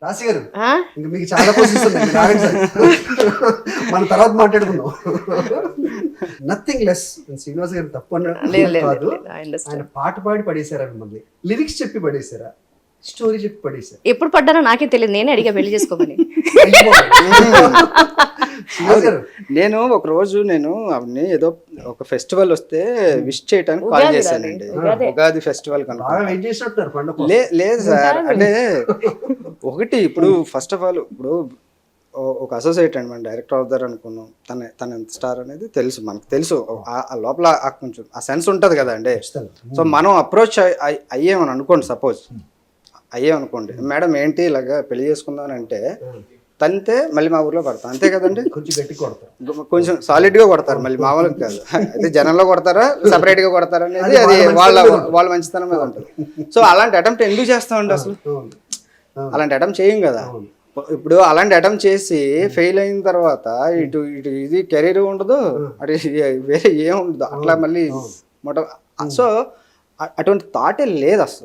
రాశి గారు ఇంకా మీకు చాలా క్వశ్చన్స్ ఉన్నాయి, మీరు ఆగండి సార్. మన తర్వాత మాట్లాడుకుందాం. నథింగ్ లెస్ శ్రీనివాస్ గారు తప్పు అన్నట్టు కాదు, ఆయన పాట పాడి పడేశారా మిమ్మల్ని? లిరిక్స్ చెప్పి పడేశారా, స్టోరీ చెప్పి పడేశారా? ఎప్పుడు పడ్డానో నాకే తెలియదు, నేనే అడిగా పెళ్లి చేసుకోమని. నేను ఒక రోజు అవన్నీ ఏదో ఒక ఫెస్టివల్ వస్తే విష్ చేయడానికి కాల్ చేశానండి. ఉగాది ఫెస్టివల్ లేదు సార్, అంటే ఒకటి ఇప్పుడు ఫస్ట్ ఆఫ్ ఆల్ ఇప్పుడు ఒక అసోసియేట్ అండి, మనం డైరెక్టర్ అవుతారు అనుకున్నాం, తన ఎంత స్టార్ అనేది తెలుసు, మనకు తెలుసు, ఆ లోపల కొంచెం ఆ సెన్స్ ఉంటుంది కదా అండి. సో మనం అప్రోచ్ అయ్యేమని అనుకోండి, సపోజ్ అయ్యేమనుకోండి, మేడం ఏంటి ఇలాగా పెళ్లి చేసుకుందాం అని అంటే తంతే మళ్ళీ మా ఊర్లో కొడతాం, అంతే కదండి. కొంచెం గట్టి కొడతారు, కొంచెం సాలిడ్ గా కొడతారు, మళ్ళీ మామూలుగా కాదు. అయితే జనంలో కొడతారా సపరేట్ గా కొడతారా అనేది అది వాళ్ళ మంచితనం మీద ఉంటుంది. సో అలాంటి అటెంప్ట్ ఎందుకు చేస్తామండి అసలు? అలాంటి అటెంప్ట్ చేయం కదా. ఇప్పుడు అలాంటి అటెంప్ట్ చేసి ఫెయిల్ అయిన తర్వాత ఇటు ఇటు ఇది కెరీర్ ఉండదు, అటు వేరే ఏం ఉండదు, అట్లా మళ్ళీ సో అటువంటి థాటే లేదు అసలు.